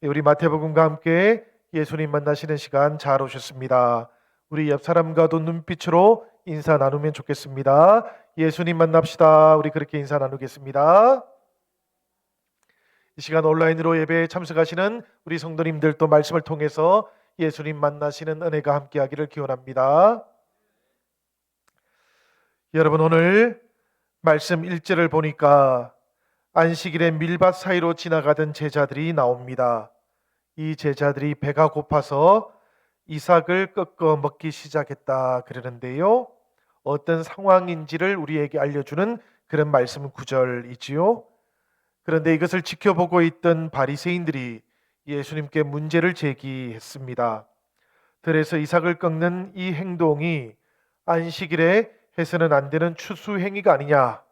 우리 마태복음과 함께 예수님 만나시는 시간 잘 오셨습니다. 우리 옆 사람과도 눈빛으로 인사 나누면 좋겠습니다. 예수님 만납시다. 우리 그렇게 인사 나누겠습니다. 이 시간 온라인으로 예배에 참석하시는 우리 성도님들도 말씀을 통해서 예수님 만나시는 은혜가 함께하기를 기원합니다. 여러분, 오늘 말씀 1절을 보니까 안식일에 밀밭 사이로 지나가던 제자들이 나옵니다. 이 제자들이 배가 고파서 이삭을 꺾어 먹기 시작했다 그러는데요. 어떤 상황인지를 우리에게 알려주는 그런 말씀 구절이지요. 그런데 이것을 지켜보고 있던 바리새인들이 예수님께 문제를 제기했습니다. 그래서 이삭을 꺾는 이 행동이 안식일에 해서는 안 되는 추수 행위가 아니냐,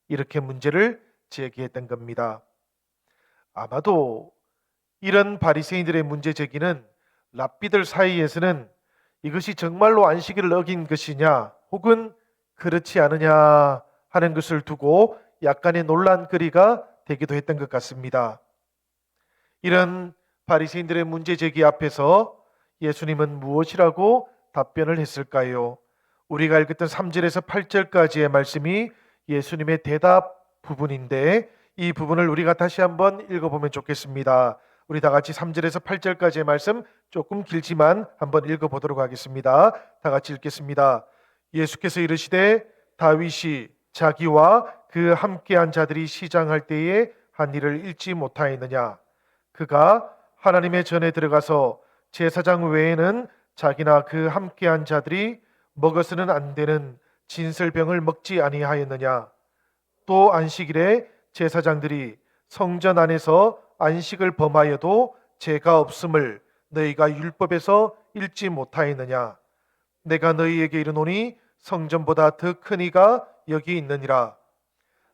이렇게 문제를 제기했던 겁니다. 아마도 이런 바리새인들의 문제 제기는 랍비들 사이에서는 이것이 정말로 안식일을 어긴 것이냐 혹은 그렇지 않으냐 하는 것을 두고 약간의 논란거리가 되기도 했던 것 같습니다. 이런 바리새인들의 문제 제기 앞에서 예수님은 무엇이라고 답변을 했을까요? 우리가 읽었던 3절에서 8절까지의 말씀이 예수님의 대답 부분인데, 이 부분을 우리가 다시 한번 읽어보면 좋겠습니다. 우리 다 같이 3절에서 8절까지의 말씀, 조금 길지만 한번 읽어보도록 하겠습니다. 다 같이 읽겠습니다. 예수께서 이르시되 다윗이 자기와 그 함께한 자들이 시장할 때에 한 일을 잊지 못하였느냐? 그가 하나님의 전에 들어가서 제사장 외에는 자기나 그 함께한 자들이 먹어서는 안 되는 진설병을 먹지 아니하였느냐? 또 안식일에 제사장들이 성전 안에서 안식을 범하여도 죄가 없음을 너희가 율법에서 읽지 못하였느냐? 내가 너희에게 이르노니 성전보다 더 큰 이가 여기 있느니라.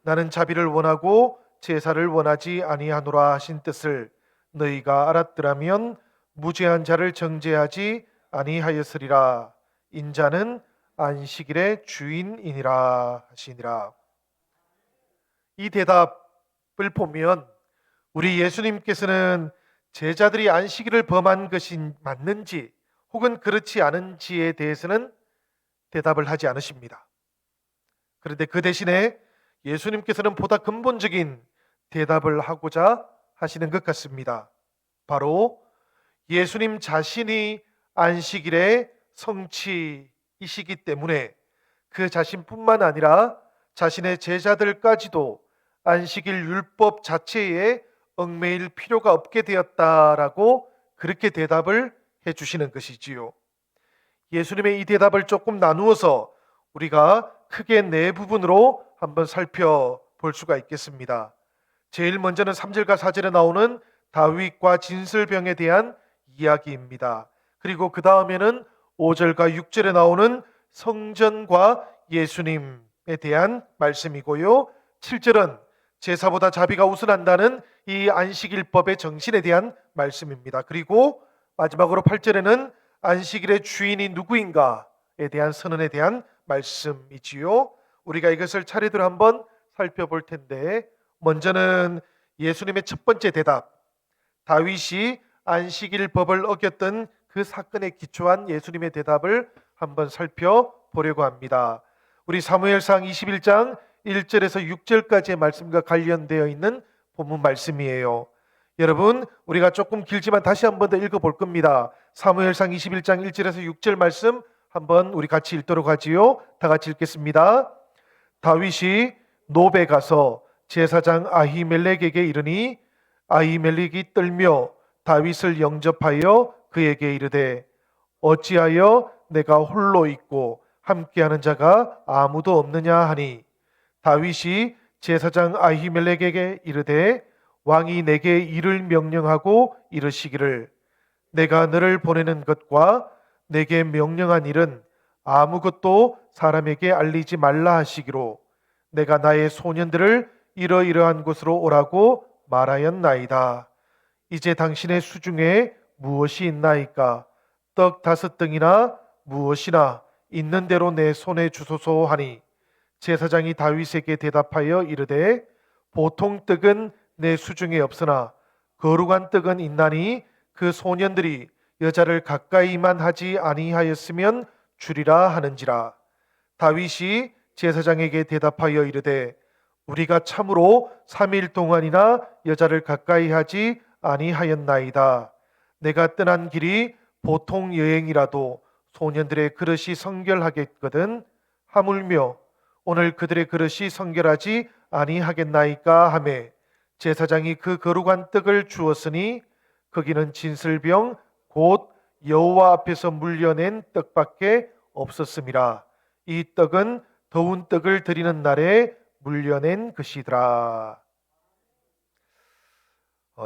나는 자비를 원하고 제사를 원하지 아니하노라 하신 뜻을 너희가 알았더라면 무죄한 자를 정죄하지 아니하였으리라. 인자는 안식일의 주인이니라 하시니라. 이 대답을 보면 우리 예수님께서는 제자들이 안식일을 범한 것이 맞는지 혹은 그렇지 않은지에 대해서는 대답을 하지 않으십니다. 그런데 그 대신에 예수님께서는 보다 근본적인 대답을 하고자 하시는 것 같습니다. 바로 예수님 자신이 안식일의 성취이시기 때문에 그 자신뿐만 아니라 자신의 제자들까지도 안식일 율법 자체에 얽매일 필요가 없게 되었다라고 그렇게 대답을 해주시는 것이지요. 예수님의 이 대답을 조금 나누어서 우리가 크게 네 부분으로 한번 살펴볼 수가 있겠습니다. 제일 먼저는 3절과 4절에 나오는 다윗과 진설병에 대한 이야기입니다. 그리고 그 다음에는 5절과 6절에 나오는 성전과 예수님에 대한 말씀이고요. 7절은 제사보다 자비가 우선한다는 이 안식일법의 정신에 대한 말씀입니다. 그리고 마지막으로 8절에는 안식일의 주인이 누구인가에 대한 선언에 대한 말씀이지요. 우리가 이것을 차례대로 한번 살펴볼 텐데, 먼저는 예수님의 첫 번째 대답, 다윗이 안식일법을 어겼던 그 사건에 기초한 예수님의 대답을 한번 살펴보려고 합니다. 우리 사무엘상 21장 1절에서 6절까지의 말씀과 관련되어 있는 본문 말씀이에요. 여러분, 우리가 조금 길지만 다시 한번 더 읽어볼 겁니다. 사무엘상 21장 1절에서 6절 말씀 한번 우리 같이 읽도록 하지요. 다 같이 읽겠습니다. 다윗이 노베 가서 제사장 아히멜렉에게 이르니 아히멜렉이 떨며 다윗을 영접하여 그에게 이르되 어찌하여 내가 홀로 있고 함께하는 자가 아무도 없느냐 하니, 다윗이 제사장 아히멜렉에게 이르되 왕이 내게 이를 명령하고 이르시기를 내가 너를 보내는 것과 내게 명령한 일은 아무것도 사람에게 알리지 말라 하시기로 내가 나의 소년들을 이러이러한 곳으로 오라고 말하였나이다. 이제 당신의 수중에 무엇이 있나이까? 떡 5덩이나 무엇이나 있는 대로 내 손에 주소서 하니, 제사장이 다윗에게 대답하여 이르되 보통 떡은 내 수중에 없으나 거룩한 떡은 있나니 그 소년들이 여자를 가까이만 하지 아니하였으면 주리라 하는지라. 다윗이 제사장에게 대답하여 이르되 우리가 참으로 3일 동안이나 여자를 가까이 하지 아니하였나이다. 내가 떠난 길이 보통 여행이라도 소년들의 그릇이 성결하겠거든. 하물며 오늘 그들의 그릇이 성결하지 아니하겠나이까 하매 제사장이 그 거룩한 떡을 주었으니 거기는 진슬병 곧 여호와 앞에서 물려낸 떡밖에 없었음이라. 이 떡은 더운 떡을 드리는 날에 물려낸 것이더라.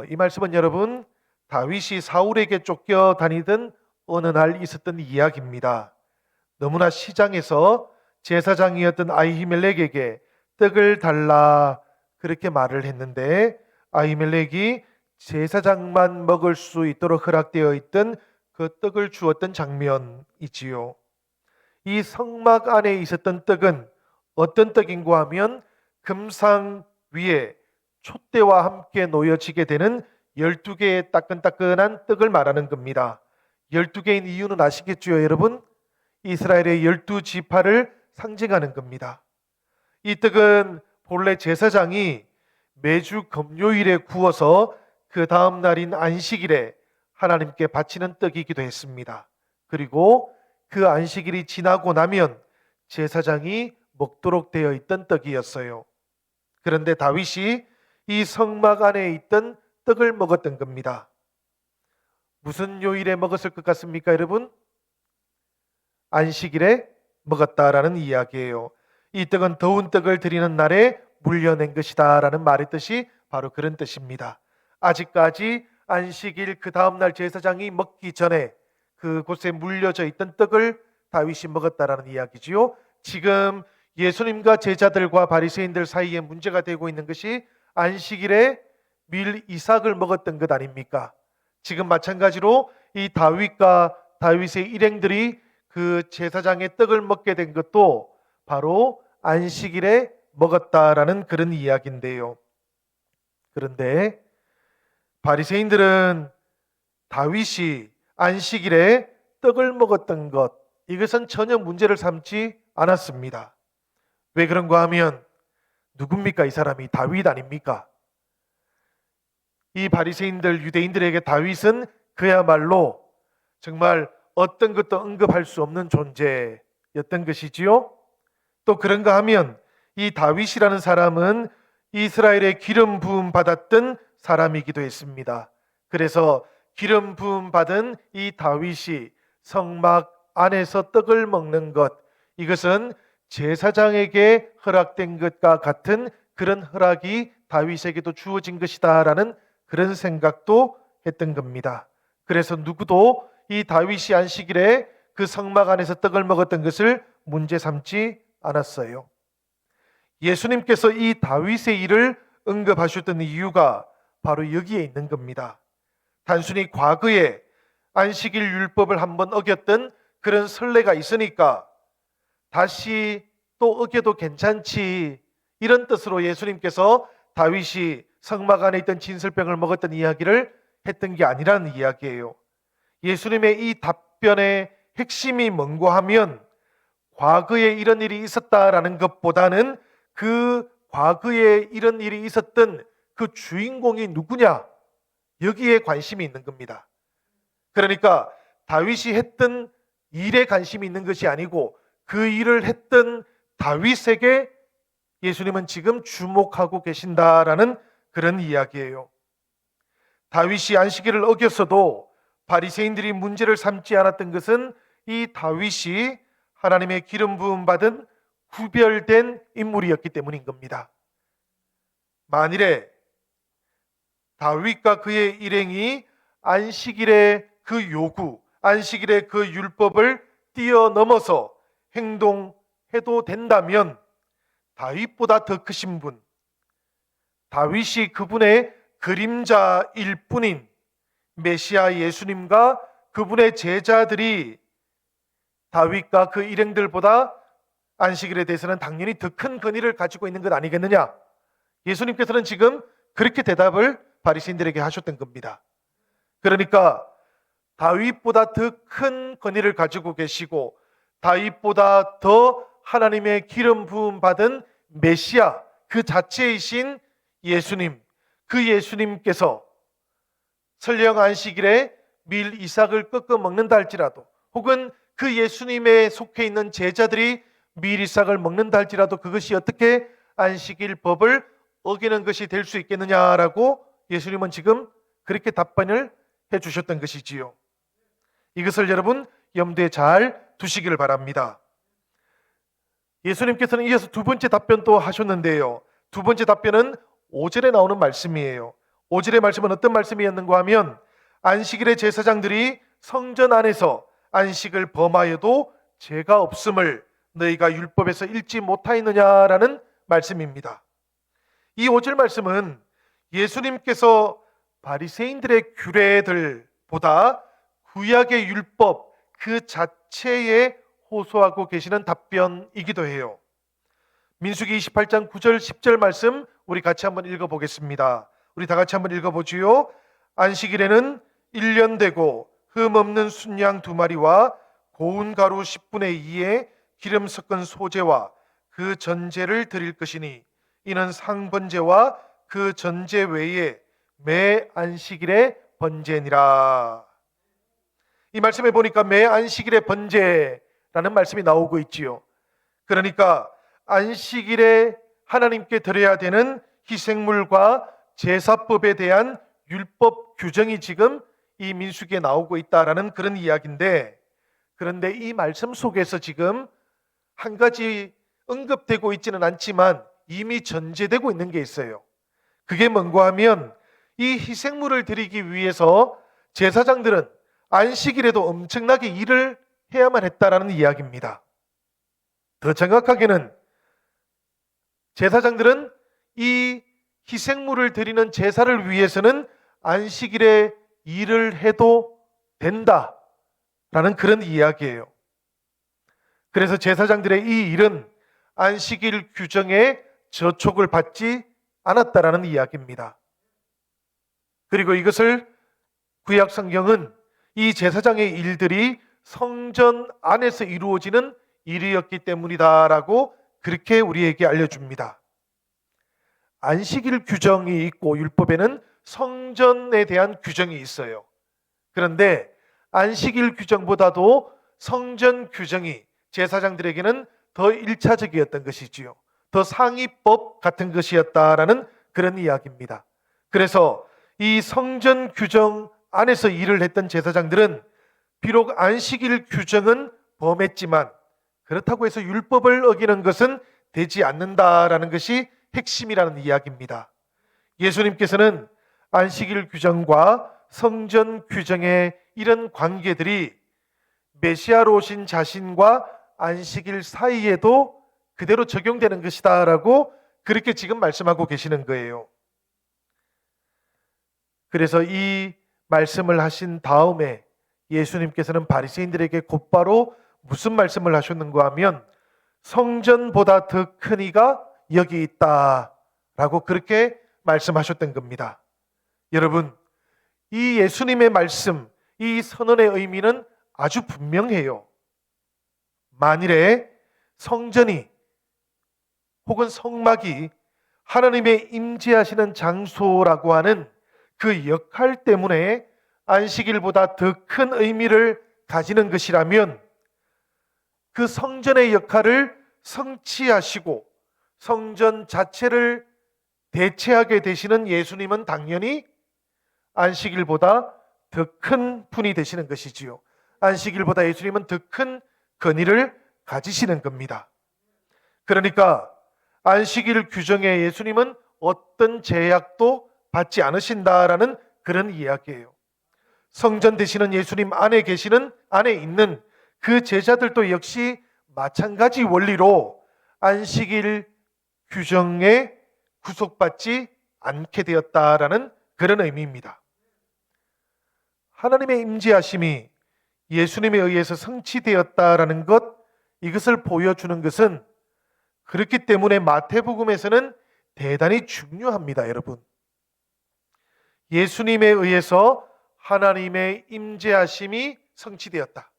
이 말씀은 여러분 다윗이 사울에게 쫓겨 다니던 어느 날 있었던 이야기입니다. 너무나 시장에서 제사장이었던 아히멜렉에게 떡을 달라 그렇게 말을 했는데 아히멜렉이 제사장만 먹을 수 있도록 허락되어 있던 그 떡을 주었던 장면이지요. 이 성막 안에 있었던 떡은 어떤 떡인고 하면 금상 위에 촛대와 함께 놓여지게 되는 12개의 따끈따끈한 떡을 말하는 겁니다. 12개인 이유는 아시겠죠, 여러분? 이스라엘의 12지파를 상징하는 겁니다. 이 떡은 본래 제사장이 매주 금요일에 구워서 그 다음 날인 안식일에 하나님께 바치는 떡이기도 했습니다. 그리고 그 안식일이 지나고 나면 제사장이 먹도록 되어 있던 떡이었어요. 그런데 다윗이 이 성막 안에 있던 떡을 먹었던 겁니다. 무슨 요일에 먹었을 것 같습니까, 여러분? 안식일에 먹었다라는 이야기예요. 이 떡은 더운 떡을 드리는 날에 물려낸 것이다 라는 말의 뜻이 바로 그런 뜻입니다. 아직까지 안식일 그 다음날 제사장이 먹기 전에 그곳에 물려져 있던 떡을 다윗이 먹었다라는 이야기지요. 지금 예수님과 제자들과 바리새인들 사이에 문제가 되고 있는 것이 안식일에 밀 이삭을 먹었던 것 아닙니까? 지금 마찬가지로 이 다윗과 다윗의 일행들이 그 제사장의 떡을 먹게 된 것도 바로 안식일에 먹었다라는 그런 이야기인데요. 그런데 바리새인들은 다윗이 안식일에 떡을 먹었던 것, 이것은 전혀 문제를 삼지 않았습니다. 왜 그런가 하면 누굽니까? 이 사람이 다윗 아닙니까? 이 바리새인들 유대인들에게 다윗은 그야말로 정말 어떤 것도 언급할 수 없는 존재였던 것이지요. 또 그런가 하면 이 다윗이라는 사람은 이스라엘의 기름 부음 받았던 사람이기도 했습니다. 그래서 기름 부음 받은 이 다윗이 성막 안에서 떡을 먹는 것, 이것은 제사장에게 허락된 것과 같은 그런 허락이 다윗에게도 주어진 것이다라는 그런 생각도 했던 겁니다. 그래서 누구도 이 다윗이 안식일에 그 성막 안에서 떡을 먹었던 것을 문제 삼지 않았어요. 예수님께서 이 다윗의 일을 언급하셨던 이유가 바로 여기에 있는 겁니다. 단순히 과거에 안식일 율법을 한번 어겼던 그런 선례가 있으니까 다시 또 어겨도 괜찮지, 이런 뜻으로 예수님께서 다윗이 성막 안에 있던 진설병을 먹었던 이야기를 했던 게 아니라는 이야기예요. 예수님의 이 답변의 핵심이 뭔가 하면 과거에 이런 일이 있었다라는 것보다는 그 과거에 이런 일이 있었던 그 주인공이 누구냐, 여기에 관심이 있는 겁니다. 그러니까 다윗이 했던 일에 관심이 있는 것이 아니고 그 일을 했던 다윗에게 예수님은 지금 주목하고 계신다라는 그런 이야기예요. 다윗이 안식일을 어겼어도 바리새인들이 문제를 삼지 않았던 것은 이 다윗이 하나님의 기름 부음 받은 구별된 인물이었기 때문인 겁니다. 만일에 다윗과 그의 일행이 안식일의 그 요구, 안식일의 그 율법을 뛰어넘어서 행동해도 된다면 다윗보다 더 크신 분, 다윗이 그분의 그림자일 뿐인 메시아 예수님과 그분의 제자들이 다윗과 그 일행들보다 안식일에 대해서는 당연히 더 큰 권위를 가지고 있는 것 아니겠느냐? 예수님께서는 지금 그렇게 대답을 바리새인들에게 하셨던 겁니다. 그러니까 다윗보다 더 큰 권위를 가지고 계시고 다윗보다 더 하나님의 기름 부음 받은 메시아 그 자체이신 예수님, 그 예수님께서 설령 안식일에 밀 이삭을 꺾어 먹는다 할지라도, 혹은 그 예수님에 속해 있는 제자들이 밀 이삭을 먹는다 할지라도 그것이 어떻게 안식일 법을 어기는 것이 될 수 있겠느냐라고 예수님은 지금 그렇게 답변을 해주셨던 것이지요. 이것을 여러분 염두에 잘 두시기를 바랍니다. 예수님께서는 이어서 두 번째 답변도 하셨는데요, 두 번째 답변은 5절에 나오는 말씀이에요. 5절의 말씀은 어떤 말씀이었는가 하면, 안식일의 제사장들이 성전 안에서 안식을 범하여도 죄가 없음을 너희가 율법에서 읽지 못하였느냐라는 말씀입니다. 이 5절 말씀은 예수님께서 바리새인들의 규례들보다 구약의 율법 그 자체에 호소하고 계시는 답변이기도 해요. 민수기 28장 9절 10절 말씀 우리 같이 한번 읽어보겠습니다. 우리 다 같이 한번 읽어보지요. 안식일에는 1년 되고 흠 없는 순양 2마리와 고운 가루 10분의 2에 기름 섞은 소제와 그 전제를 드릴 것이니 이는 상번제와 그 전제 외에 매 안식일의 번제니라. 이 말씀에 보니까 매 안식일의 번제라는 말씀이 나오고 있지요. 그러니까 안식일에 하나님께 드려야 되는 희생물과 제사법에 대한 율법 규정이 지금 이 민수기에 나오고 있다라는 그런 이야기인데, 그런데 이 말씀 속에서 지금 한 가지 언급되고 있지는 않지만 이미 전제되고 있는 게 있어요. 그게 뭔가 하면 이 희생물을 드리기 위해서 제사장들은 안식일에도 엄청나게 일을 해야만 했다라는 이야기입니다. 더 정확하게는 제사장들은 이 희생물을 드리는 제사를 위해서는 안식일에 일을 해도 된다라는 그런 이야기예요. 그래서 제사장들의 이 일은 안식일 규정에 저촉을 받지 않았다라는 이야기입니다. 그리고 이것을 구약 성경은 이 제사장의 일들이 성전 안에서 이루어지는 일이었기 때문이다라고 그렇게 우리에게 알려줍니다. 안식일 규정이 있고 율법에는 성전에 대한 규정이 있어요. 그런데 안식일 규정보다도 성전 규정이 제사장들에게는 더 1차적이었던 것이지요. 더 상위법 같은 것이었다라는 그런 이야기입니다. 그래서 이 성전 규정 안에서 일을 했던 제사장들은 비록 안식일 규정은 범했지만 그렇다고 해서 율법을 어기는 것은 되지 않는다라는 것이 핵심이라는 이야기입니다. 예수님께서는 안식일 규정과 성전 규정의 이런 관계들이 메시아로 오신 자신과 안식일 사이에도 그대로 적용되는 것이다 라고 그렇게 지금 말씀하고 계시는 거예요. 그래서 이 말씀을 하신 다음에 예수님께서는 바리새인들에게 곧바로 무슨 말씀을 하셨는가 하면, 성전보다 더 큰 이가 여기 있다라고 그렇게 말씀하셨던 겁니다. 여러분, 이 예수님의 말씀, 이 선언의 의미는 아주 분명해요. 만일에 성전이 혹은 성막이 하나님의 임재하시는 장소라고 하는 그 역할 때문에 안식일보다 더 큰 의미를 가지는 것이라면, 그 성전의 역할을 성취하시고 성전 자체를 대체하게 되시는 예수님은 당연히 안식일보다 더 큰 분이 되시는 것이지요. 안식일보다 예수님은 더 큰 권위를 가지시는 겁니다. 그러니까 안식일 규정에 예수님은 어떤 제약도 받지 않으신다라는 그런 이야기예요. 성전 되시는 예수님 안에 계시는, 안에 있는 그 제자들도 역시 마찬가지 원리로 안식일 규정에 구속받지 않게 되었다라는 그런 의미입니다. 하나님의 임재하심이 예수님에 의해서 성취되었다라는 것, 이것을 보여주는 것은 그렇기 때문에 마태복음에서는 대단히 중요합니다, 여러분. 예수님에 의해서 하나님의 임재하심이 성취되었다.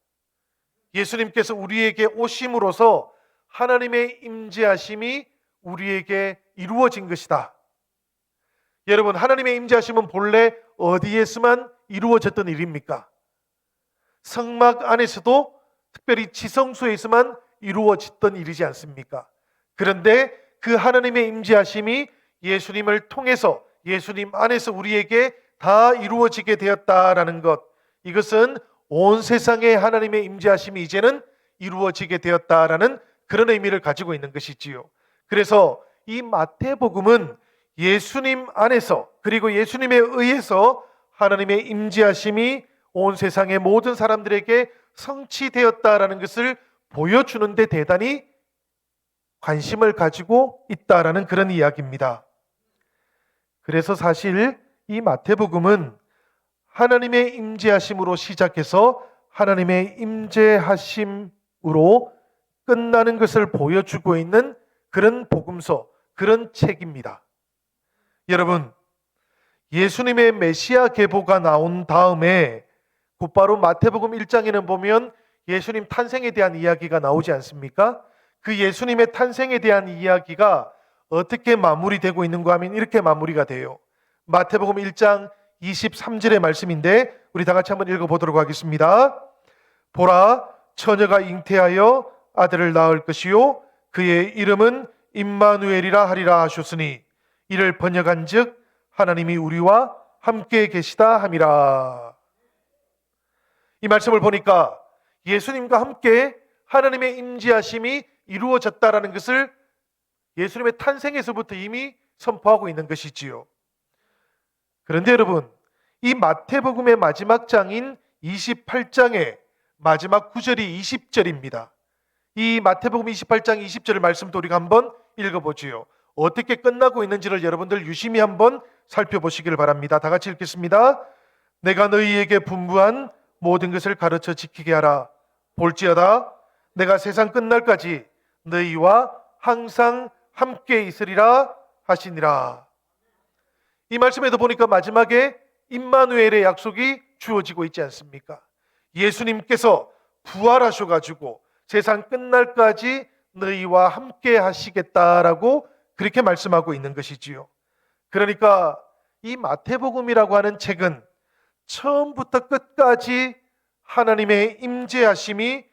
예수님께서 우리에게 오심으로써 하나님의 임재하심이 우리에게 이루어진 것이다. 여러분, 하나님의 임재하심은 본래 어디에서만 이루어졌던 일입니까? 성막 안에서도 특별히 지성소에서만 이루어졌던 일이지 않습니까? 그런데 그 하나님의 임재하심이 예수님을 통해서 예수님 안에서 우리에게 다 이루어지게 되었다라는 것, 이것은 온 세상에 하나님의 임재하심이 이제는 이루어지게 되었다라는 그런 의미를 가지고 있는 것이지요. 그래서 이 마태복음은 예수님 안에서 그리고 예수님에 의해서 하나님의 임재하심이 온 세상의 모든 사람들에게 성취되었다라는 것을 보여주는데 대단히 관심을 가지고 있다라는 그런 이야기입니다. 그래서 사실 이 마태복음은 하나님의 임재하심으로 시작해서 하나님의 임재하심으로 끝나는 것을 보여주고 있는 그런 복음서, 그런 책입니다. 여러분, 예수님의 메시아 계보가 나온 다음에 곧바로 마태복음 1장에는 보면 예수님 탄생에 대한 이야기가 나오지 않습니까? 그 예수님의 탄생에 대한 이야기가 어떻게 마무리되고 있는가 하면 이렇게 마무리가 돼요. 마태복음 1장 23절의 말씀인데 우리 다 같이 한번 읽어보도록 하겠습니다. 보라, 처녀가 잉태하여 아들을 낳을 것이요 그의 이름은 임마누엘이라 하리라 하셨으니 이를 번역한즉 하나님이 우리와 함께 계시다 함이라. 이 말씀을 보니까 예수님과 함께 하나님의 임재하심이 이루어졌다라는 것을 예수님의 탄생에서부터 이미 선포하고 있는 것이지요. 그런데 여러분, 이 마태복음의 마지막 장인 28장의 마지막 구절이 20절입니다. 이 마태복음 28장 20절의 말씀도 우리가 한번 읽어보지요. 어떻게 끝나고 있는지를 여러분들 유심히 한번 살펴보시기를 바랍니다. 다 같이 읽겠습니다. 내가 너희에게 분부한 모든 것을 가르쳐 지키게 하라. 볼지어다 내가 세상 끝날까지 너희와 항상 함께 있으리라 하시니라. 이 말씀에도 보니까 마지막에 임마누엘의 약속이 주어지고 있지 않습니까? 예수님께서 부활하셔가지고 세상 끝날까지 너희와 함께 하시겠다라고 그렇게 말씀하고 있는 것이지요. 그러니까 이 마태복음이라고 하는 책은 처음부터 끝까지 하나님의 임재하심이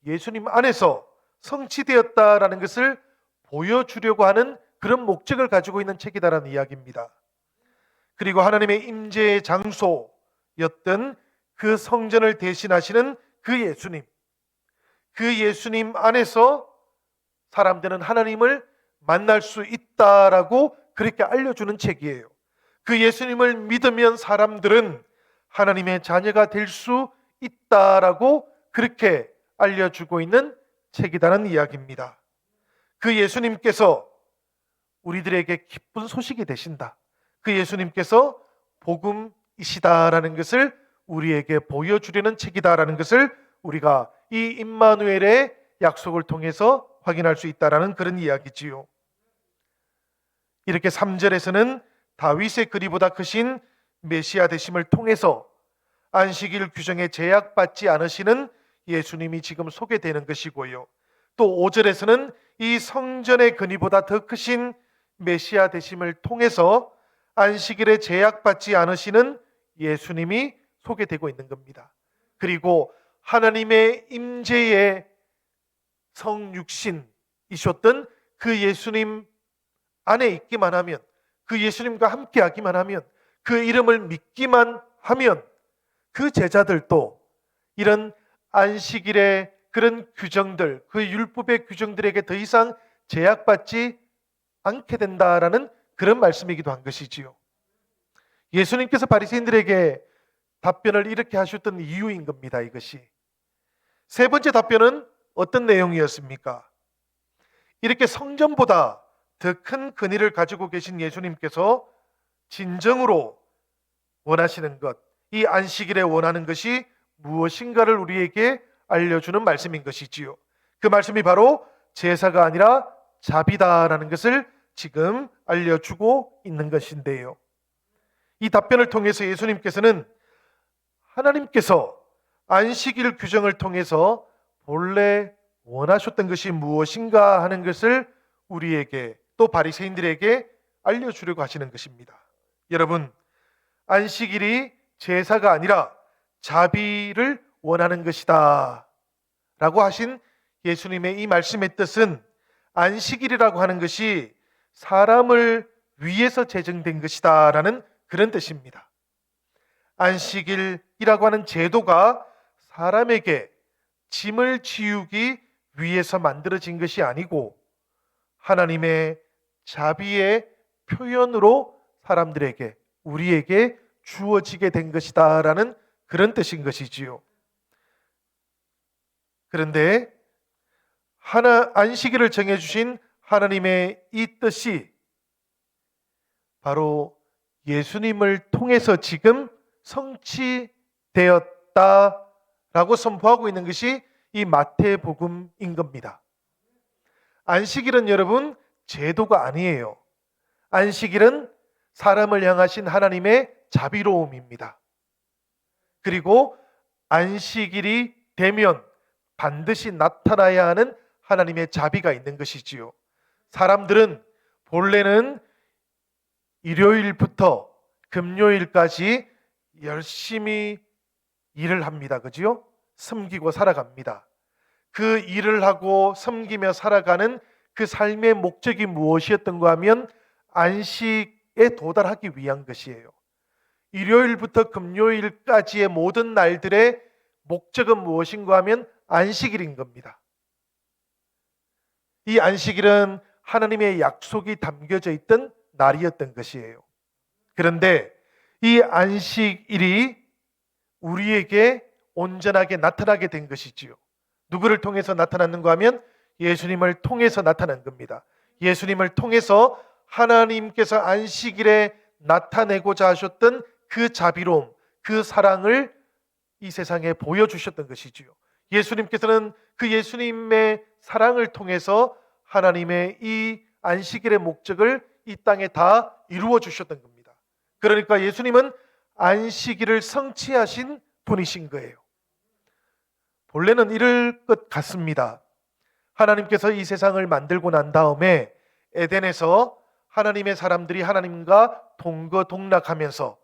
예수님 안에서 성취되었다라는 것을 보여주려고 하는 그런 목적을 가지고 있는 책이다라는 이야기입니다. 그리고 하나님의 임재의 장소였던 그 성전을 대신하시는 그 예수님 안에서 사람들은 하나님을 만날 수 있다라고 그렇게 알려주는 책이에요. 그 예수님을 믿으면 사람들은 하나님의 자녀가 될 수 있다라고 그렇게 알려주고 있는 책이라는 이야기입니다. 그 예수님께서 우리들에게 기쁜 소식이 되신다. 그 예수님께서 복음이시다라는 것을 우리에게 보여주려는 책이다라는 것을 우리가 이 임마누엘의 약속을 통해서 확인할 수 있다라는 그런 이야기지요. 이렇게 3절에서는 다윗의 그리보다 크신 메시아 되심을 통해서 안식일 규정에 제약받지 않으시는 예수님이 지금 소개되는 것이고요. 또 5절에서는 이 성전의 근위보다 더 크신 메시아 되심을 통해서 안식일에 제약받지 않으시는 예수님이 소개되고 있는 겁니다. 그리고 하나님의 임재의 성육신이셨던 그 예수님 안에 있기만 하면, 그 예수님과 함께 하기만 하면, 그 이름을 믿기만 하면 그 제자들도 이런 안식일의 그런 규정들, 그 율법의 규정들에게 더 이상 제약받지 않게 된다라는 그런 말씀이기도 한 것이지요. 예수님께서 바리새인들에게 답변을 이렇게 하셨던 이유인 겁니다. 이것이 세 번째 답변은 어떤 내용이었습니까? 이렇게 성전보다 더 큰 근위를 가지고 계신 예수님께서 진정으로 원하시는 것, 이 안식일에 원하는 것이 무엇인가를 우리에게 알려주는 말씀인 것이지요. 그 말씀이 바로 제사가 아니라 자비다라는 것을 지금 알려주고 있는 것인데요. 이 답변을 통해서 예수님께서는 하나님께서 안식일 규정을 통해서 본래 원하셨던 것이 무엇인가 하는 것을 우리에게 또 바리새인들에게 알려주려고 하시는 것입니다. 여러분, 안식일이 제사가 아니라 자비를 원하는 것이다 라고 하신 예수님의 이 말씀의 뜻은 안식일이라고 하는 것이 사람을 위해서 제정된 것이다 라는 그런 뜻입니다. 안식일이라고 하는 제도가 사람에게 짐을 지우기 위해서 만들어진 것이 아니고 하나님의 자비의 표현으로 사람들에게, 우리에게 주어지게 된 것이다 라는 그런 뜻인 것이지요. 그런데 안식일을 정해주신 하나님의 이 뜻이 바로 예수님을 통해서 지금 성취되었다라고 선포하고 있는 것이 이 마태복음인 겁니다. 안식일은 여러분 제도가 아니에요. 안식일은 사람을 향하신 하나님의 자비로움입니다. 그리고 안식일이 되면 반드시 나타나야 하는 하나님의 자비가 있는 것이지요. 사람들은 본래는 일요일부터 금요일까지 열심히 일을 합니다. 그지요? 섬기고 살아갑니다. 그 일을 하고 섬기며 살아가는 그 삶의 목적이 무엇이었던가 하면 안식에 도달하기 위한 것이에요. 일요일부터 금요일까지의 모든 날들의 목적은 무엇인가 하면 안식일인 겁니다. 이 안식일은 하나님의 약속이 담겨져 있던 날이었던 것이에요. 그런데 이 안식일이 우리에게 온전하게 나타나게 된 것이지요. 누구를 통해서 나타났는가 하면 예수님을 통해서 나타난 겁니다. 예수님을 통해서 하나님께서 안식일에 나타내고자 하셨던 그 자비로움, 그 사랑을 이 세상에 보여주셨던 것이지요. 예수님께서는 그 예수님의 사랑을 통해서 하나님의 이 안식일의 목적을 이 땅에 다 이루어 주셨던 겁니다. 그러니까 예수님은 안식일을 성취하신 분이신 거예요. 본래는 이럴 것 같습니다. 하나님께서 이 세상을 만들고 난 다음에 에덴에서 하나님의 사람들이 하나님과 동거동락하면서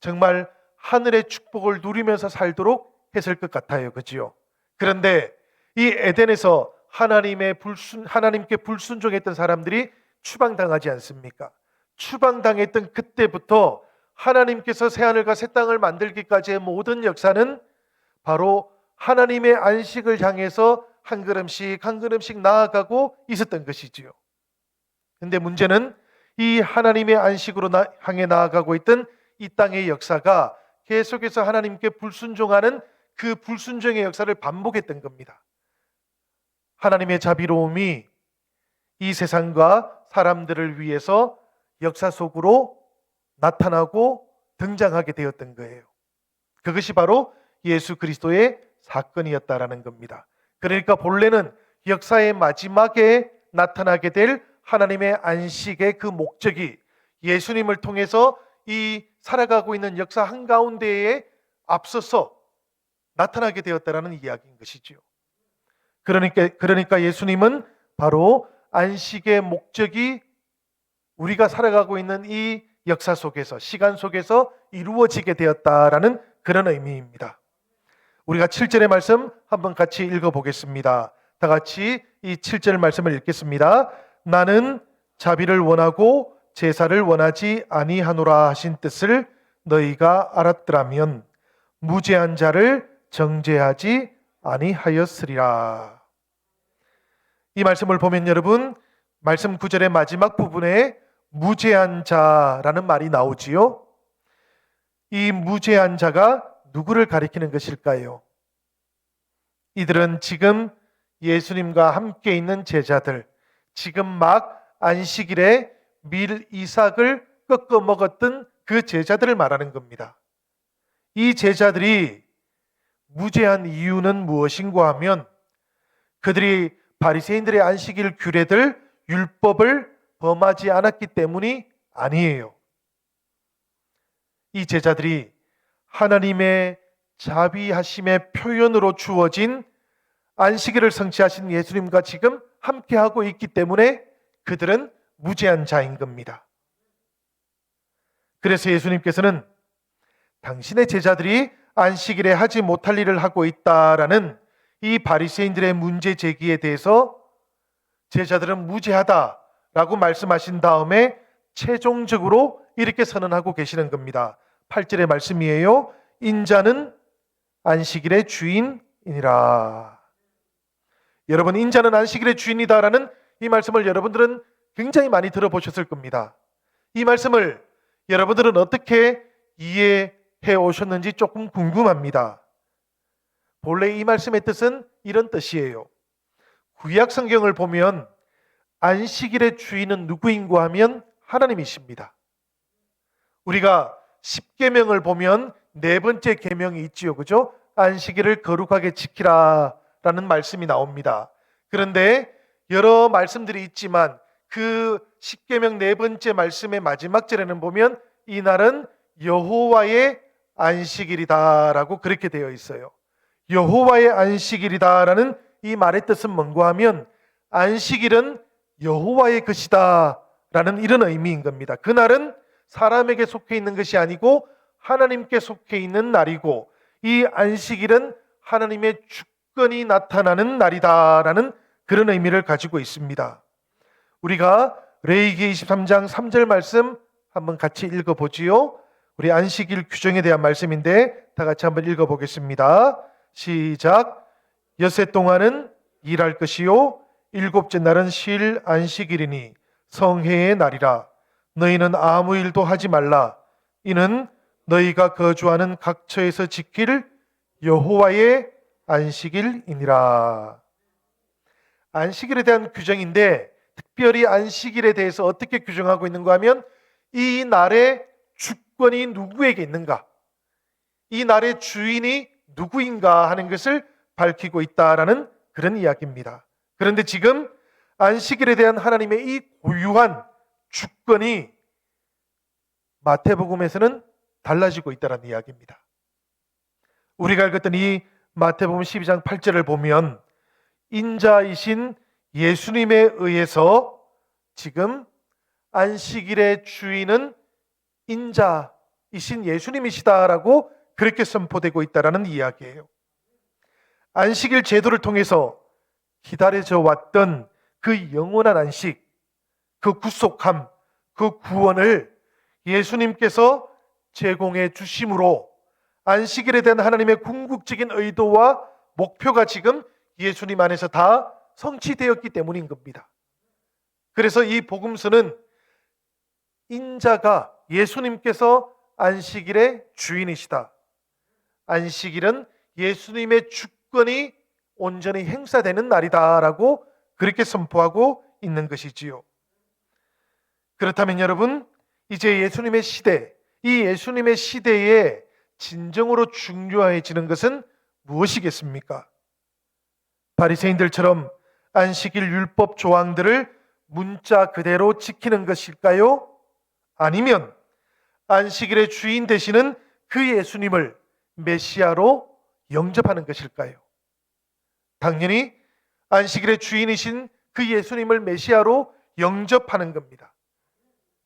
정말 하늘의 축복을 누리면서 살도록 했을 것 같아요. 그렇지요? 그런데 이 에덴에서 하나님께 불순종했던 사람들이 추방당하지 않습니까? 추방당했던 그때부터 하나님께서 새하늘과 새 땅을 만들기까지의 모든 역사는 바로 하나님의 안식을 향해서 한 걸음씩 한 걸음씩 나아가고 있었던 것이지요. 그런데 문제는 이 하나님의 안식으로 향해 나아가고 있던 이 땅의 역사가 계속해서 하나님께 불순종하는 그 불순종의 역사를 반복했던 겁니다. 하나님의 자비로움이 이 세상과 사람들을 위해서 역사 속으로 나타나고 등장하게 되었던 거예요. 그것이 바로 예수 그리스도의 사건이었다라는 겁니다. 그러니까 본래는 역사의 마지막에 나타나게 될 하나님의 안식의 그 목적이 예수님을 통해서 이 살아가고 있는 역사 한가운데에 앞서서 나타나게 되었다라는 이야기인 것이죠. 그러니까 예수님은 바로 안식의 목적이 우리가 살아가고 있는 이 역사 속에서, 시간 속에서 이루어지게 되었다라는 그런 의미입니다. 우리가 7절의 말씀 한번 같이 읽어보겠습니다. 다 같이 이 7절 말씀을 읽겠습니다. 나는 자비를 원하고 제사를 원하지 아니하노라 하신 뜻을 너희가 알았더라면 무죄한 자를 정죄하지 아니하였으리라. 이 말씀을 보면 여러분, 말씀 9절의 마지막 부분에 무죄한 자라는 말이 나오지요. 이 무죄한 자가 누구를 가리키는 것일까요? 이들은 지금 예수님과 함께 있는 제자들, 지금 막 안식일에 밀 이삭을 꺾어 먹었던 그 제자들을 말하는 겁니다. 이 제자들이 무죄한 이유는 무엇인가 하면 그들이 바리새인들의 안식일 규례들, 율법을 범하지 않았기 때문이 아니에요. 이 제자들이 하나님의 자비하심의 표현으로 주어진 안식일을 성취하신 예수님과 지금 함께하고 있기 때문에 그들은 무죄한 자인 겁니다. 그래서 예수님께서는 당신의 제자들이 안식일에 하지 못할 일을 하고 있다라는 이 바리새인들의 문제 제기에 대해서 제자들은 무죄하다라고 말씀하신 다음에 최종적으로 이렇게 선언하고 계시는 겁니다. 8절의 말씀이에요. 인자는 안식일의 주인이니라. 여러분, 인자는 안식일의 주인이다라는 이 말씀을 여러분들은 굉장히 많이 들어보셨을 겁니다. 이 말씀을 여러분들은 어떻게 이해해 오셨는지 조금 궁금합니다. 본래 이 말씀의 뜻은 이런 뜻이에요. 구약 성경을 보면 안식일의 주인은 누구인고 하면 하나님이십니다. 우리가 십계명을 보면 네 번째 계명이 있지요, 그죠? 안식일을 거룩하게 지키라 라는 말씀이 나옵니다. 그런데 여러 말씀들이 있지만 그 십계명 네 번째 말씀의 마지막 절에는 보면 이날은 여호와의 안식일이다라고 그렇게 되어 있어요. 여호와의 안식일이다라는 이 말의 뜻은 뭔가 하면 안식일은 여호와의 것이다라는 이런 의미인 겁니다. 그날은 사람에게 속해 있는 것이 아니고 하나님께 속해 있는 날이고 이 안식일은 하나님의 주권이 나타나는 날이다라는 그런 의미를 가지고 있습니다. 우리가 레위기 23장 3절 말씀 한번 같이 읽어보지요. 우리 안식일 규정에 대한 말씀인데 다 같이 한번 읽어보겠습니다. 시작. 엿새 동안은 일할 것이요 일곱째 날은 쉴 안식일이니 성회의 날이라. 너희는 아무 일도 하지 말라. 이는 너희가 거주하는 각처에서 지킬 여호와의 안식일이니라. 안식일에 대한 규정인데 특별히 안식일에 대해서 어떻게 규정하고 있는가 하면 이 날의 주권이 누구에게 있는가, 이 날의 주인이 누구인가 하는 것을 밝히고 있다라는 그런 이야기입니다. 그런데 지금 안식일에 대한 하나님의 이 고유한 주권이 마태복음에서는 달라지고 있다는 이야기입니다. 우리가 읽었던 이 마태복음 12장 8절을 보면 인자이신 예수님에 의해서 지금 안식일의 주인은 인자이신 예수님이시다라고 그렇게 선포되고 있다라는 이야기예요. 안식일 제도를 통해서 기다려져 왔던 그 영원한 안식, 그 구속함, 그 구원을 예수님께서 제공해 주심으로 안식일에 대한 하나님의 궁극적인 의도와 목표가 지금 예수님 안에서 다 성취되었기 때문인 겁니다. 그래서 이 복음서는 인자가 예수님께서 안식일의 주인이시다. 안식일은 예수님의 주권이 온전히 행사되는 날이다라고 그렇게 선포하고 있는 것이지요. 그렇다면 여러분, 이제 예수님의 시대, 이 예수님의 시대에 진정으로 중요해지는 것은 무엇이겠습니까? 바리새인들처럼 안식일 율법 조항들을 문자 그대로 지키는 것일까요? 아니면 안식일의 주인 되시는 그 예수님을 메시아로 영접하는 것일까요? 당연히 안식일의 주인이신 그 예수님을 메시아로 영접하는 겁니다.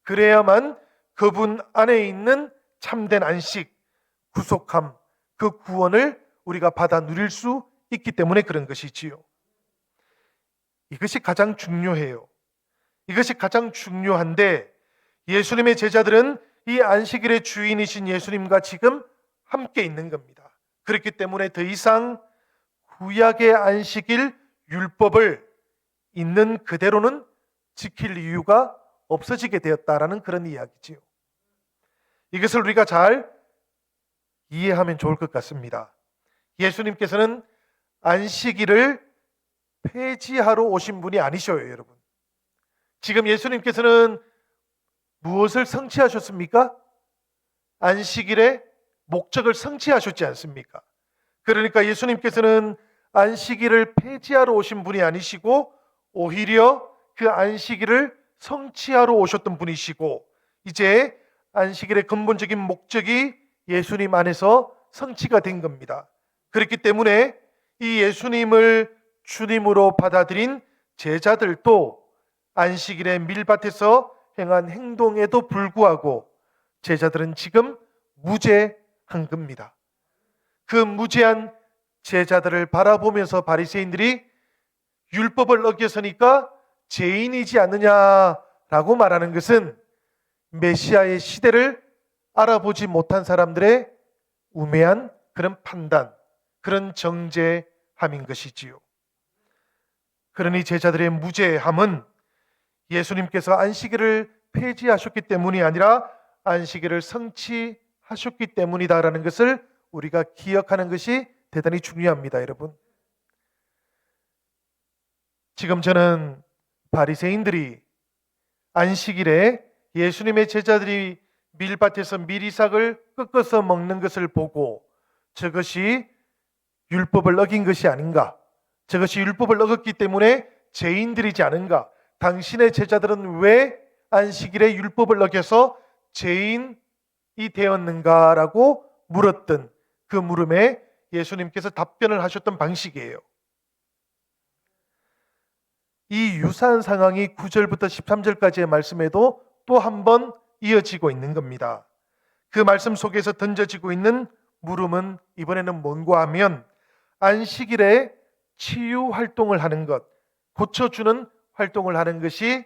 그래야만 그분 안에 있는 참된 안식, 구속함, 그 구원을 우리가 받아 누릴 수 있기 때문에 그런 것이지요. 이것이 가장 중요해요. 이것이 가장 중요한데 예수님의 제자들은 이 안식일의 주인이신 예수님과 지금 함께 있는 겁니다. 그렇기 때문에 더 이상 구약의 안식일 율법을 있는 그대로는 지킬 이유가 없어지게 되었다라는 그런 이야기지요. 이것을 우리가 잘 이해하면 좋을 것 같습니다. 예수님께서는 안식일을 폐지하러 오신 분이 아니셔요, 여러분. 지금 예수님께서는 무엇을 성취하셨습니까? 안식일의 목적을 성취하셨지 않습니까? 그러니까 예수님께서는 안식일을 폐지하러 오신 분이 아니시고 오히려 그 안식일을 성취하러 오셨던 분이시고 이제 안식일의 근본적인 목적이 예수님 안에서 성취가 된 겁니다. 그렇기 때문에 이 예수님을 주님으로 받아들인 제자들도 안식일의 밀밭에서 행한 행동에도 불구하고 제자들은 지금 무죄한 겁니다. 그 무죄한 제자들을 바라보면서 바리새인들이 율법을 어겼으니까 죄인이지 않느냐라고 말하는 것은 메시아의 시대를 알아보지 못한 사람들의 우매한 그런 판단, 그런 정죄함인 것이지요. 그러니 제자들의 무죄함은 예수님께서 안식일을 폐지하셨기 때문이 아니라 안식일을 성취하셨기 때문이다라는 것을 우리가 기억하는 것이 대단히 중요합니다, 여러분. 지금 저는 바리새인들이 안식일에 예수님의 제자들이 밀밭에서 미리삭을 꺾어서 먹는 것을 보고 저것이 율법을 어긴 것이 아닌가, 저것이 율법을 어겼기 때문에 죄인들이지 않은가, 당신의 제자들은 왜 안식일에 율법을 어겨서 죄인이 되었는가라고 물었던 그 물음에 예수님께서 답변을 하셨던 방식이에요. 이 유사한 상황이 9절부터 13절까지의 말씀에도 또 한 번 이어지고 있는 겁니다. 그 말씀 속에서 던져지고 있는 물음은 이번에는 뭔가 하면 안식일에 치유 활동을 하는 것, 고쳐주는 활동을 하는 것이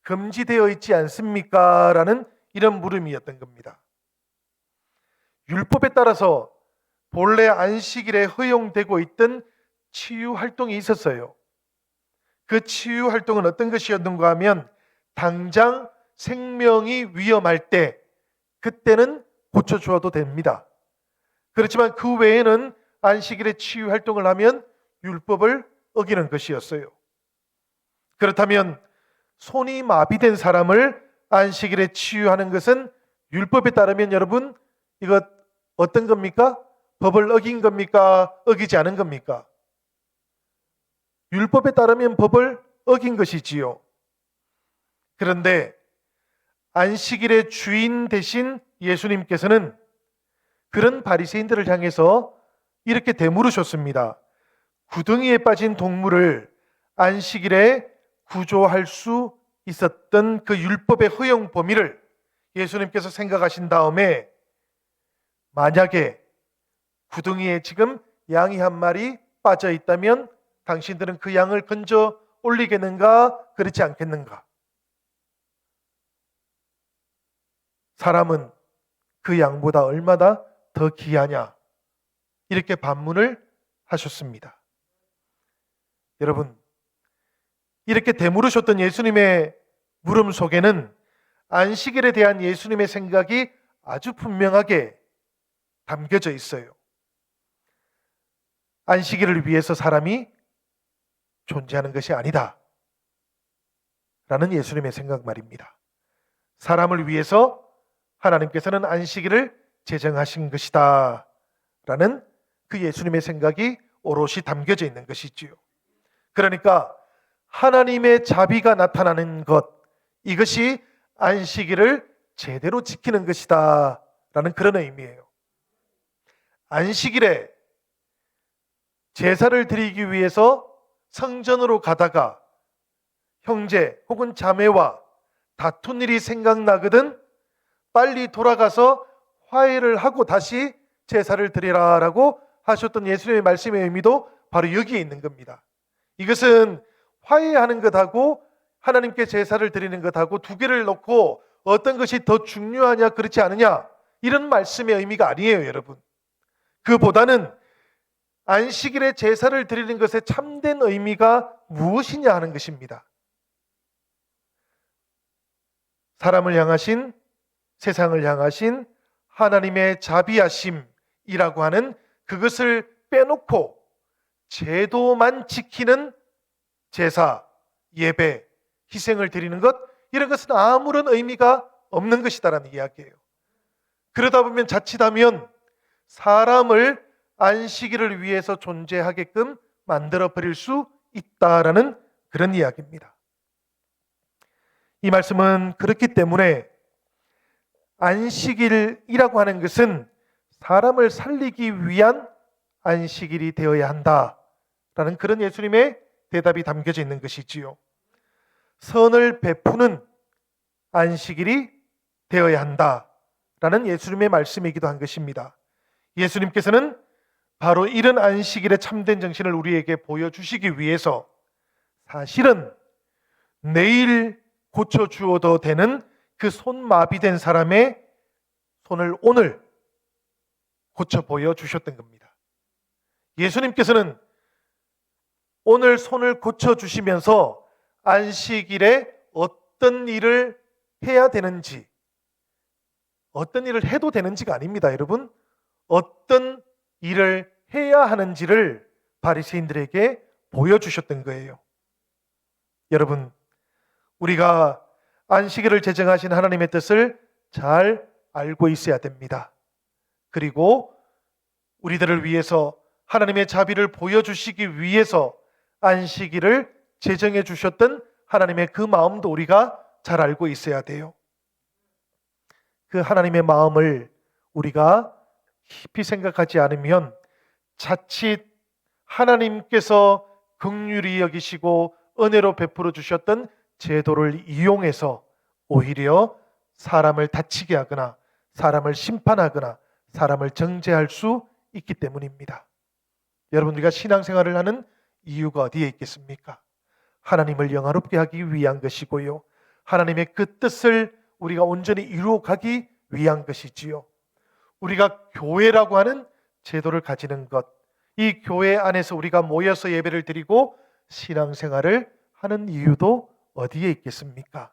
금지되어 있지 않습니까? 라는 이런 물음이었던 겁니다. 율법에 따라서 본래 안식일에 허용되고 있던 치유 활동이 있었어요. 그 치유 활동은 어떤 것이었는가 하면 당장 생명이 위험할 때 그때는 고쳐주어도 됩니다. 그렇지만 그 외에는 안식일에 치유 활동을 하면 율법을 어기는 것이었어요. 그렇다면 손이 마비된 사람을 안식일에 치유하는 것은 율법에 따르면 여러분 이거 어떤 겁니까? 법을 어긴 겁니까? 어기지 않은 겁니까? 율법에 따르면 법을 어긴 것이지요. 그런데 안식일의 주인 되신 예수님께서는 그런 바리새인들을 향해서 이렇게 되물으셨습니다. 구덩이에 빠진 동물을 안식일에 구조할 수 있었던 그 율법의 허용 범위를 예수님께서 생각하신 다음에 만약에 구덩이에 지금 양이 한 마리 빠져 있다면 당신들은 그 양을 건져 올리겠는가? 그렇지 않겠는가? 사람은 그 양보다 얼마나 더 귀하냐? 이렇게 반문을 하셨습니다. 여러분, 이렇게 되물으셨던 예수님의 물음 속에는 안식일에 대한 예수님의 생각이 아주 분명하게 담겨져 있어요. 안식일을 위해서 사람이 존재하는 것이 아니다 라는 예수님의 생각 말입니다. 사람을 위해서 하나님께서는 안식일을 제정하신 것이다 라는 그 예수님의 생각이 오롯이 담겨져 있는 것이지요. 그러니까 하나님의 자비가 나타나는 것, 이것이 안식일을 제대로 지키는 것이다 라는 그런 의미예요. 안식일에 제사를 드리기 위해서 성전으로 가다가 형제 혹은 자매와 다툰 일이 생각나거든 빨리 돌아가서 화해를 하고 다시 제사를 드리라라고 하셨던 예수님의 말씀의 의미도 바로 여기에 있는 겁니다. 이것은 화해하는 것하고 하나님께 제사를 드리는 것하고 두 개를 놓고 어떤 것이 더 중요하냐 그렇지 않느냐 이런 말씀의 의미가 아니에요, 여러분. 그보다는 안식일에 제사를 드리는 것의 참된 의미가 무엇이냐 하는 것입니다. 사람을 향하신, 세상을 향하신 하나님의 자비하심이라고 하는 그것을 빼놓고 제도만 지키는 제사, 예배, 희생을 드리는 것, 이런 것은 아무런 의미가 없는 것이다라는 이야기예요. 그러다 보면 자칫하면 사람을 안식일을 위해서 존재하게끔 만들어 버릴 수 있다라는 그런 이야기입니다. 이 말씀은 그렇기 때문에 안식일이라고 하는 것은 사람을 살리기 위한 안식일이 되어야 한다라는 그런 예수님의 대답이 담겨져 있는 것이지요. 선을 베푸는 안식일이 되어야 한다라는 예수님의 말씀이기도 한 것입니다. 예수님께서는 바로 이런 안식일의 참된 정신을 우리에게 보여주시기 위해서 사실은 내일 고쳐주어도 되는 그 손마비된 사람의 손을 오늘 고쳐 보여주셨던 겁니다. 예수님께서는 오늘 손을 고쳐주시면서 안식일에 어떤 일을 해야 되는지, 어떤 일을 해도 되는지가 아닙니다. 여러분, 어떤 일을 해야 하는지를 바리새인들에게 보여주셨던 거예요. 여러분, 우리가 안식일을 제정하신 하나님의 뜻을 잘 알고 있어야 됩니다. 그리고 우리들을 위해서 하나님의 자비를 보여주시기 위해서 안식일을 제정해 주셨던 하나님의 그 마음도 우리가 잘 알고 있어야 돼요. 그 하나님의 마음을 우리가 깊이 생각하지 않으면 자칫 하나님께서 긍휼히 여기시고 은혜로 베풀어 주셨던 제도를 이용해서 오히려 사람을 다치게 하거나 사람을 심판하거나 사람을 정죄할 수 있기 때문입니다. 여러분, 우리가 신앙생활을 하는 이유가 어디에 있겠습니까? 하나님을 영화롭게 하기 위한 것이고요, 하나님의 그 뜻을 우리가 온전히 이루어가기 위한 것이지요. 우리가 교회라고 하는 제도를 가지는 것, 이 교회 안에서 우리가 모여서 예배를 드리고 신앙생활을 하는 이유도 어디에 있겠습니까?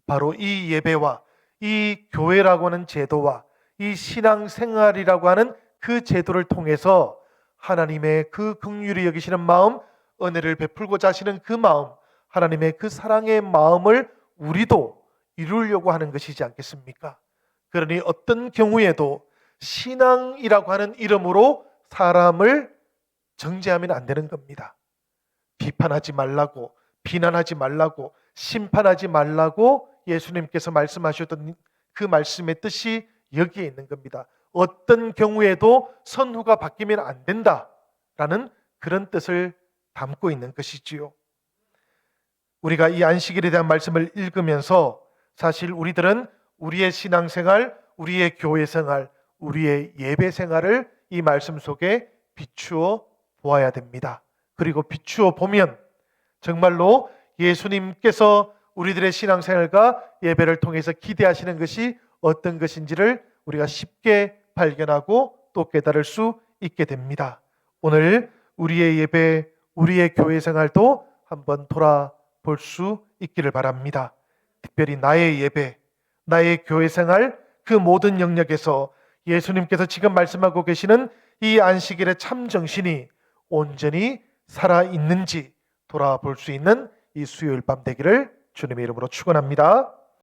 바로 이 예배와 이 교회라고 하는 제도와 이 신앙생활이라고 하는 그 제도를 통해서 하나님의 그 긍휼히 여기시는 마음, 은혜를 베풀고자 하시는 그 마음, 하나님의 그 사랑의 마음을 우리도 이루려고 하는 것이지 않겠습니까? 그러니 어떤 경우에도 신앙이라고 하는 이름으로 사람을 정죄하면 안 되는 겁니다. 비판하지 말라고, 비난하지 말라고, 심판하지 말라고 예수님께서 말씀하셨던 그 말씀의 뜻이 여기에 있는 겁니다. 어떤 경우에도 선후가 바뀌면 안 된다라는 그런 뜻을 담고 있는 것이지요. 우리가 이 안식일에 대한 말씀을 읽으면서 사실 우리들은 우리의 신앙생활, 우리의 교회생활, 우리의 예배생활을 이 말씀 속에 비추어 보아야 됩니다. 그리고 비추어 보면 정말로 예수님께서 우리들의 신앙생활과 예배를 통해서 기대하시는 것이 어떤 것인지를 우리가 쉽게 발견하고 또 깨달을 수 있게 됩니다. 오늘 우리의 예배, 우리의 교회 생활도 한번 돌아볼 수 있기를 바랍니다. 특별히 나의 예배, 나의 교회 생활, 그 모든 영역에서 예수님께서 지금 말씀하고 계시는 이 안식일의 참 정신이 온전히 살아있는지 돌아볼 수 있는 이 수요일 밤 되기를 주님의 이름으로 축원합니다.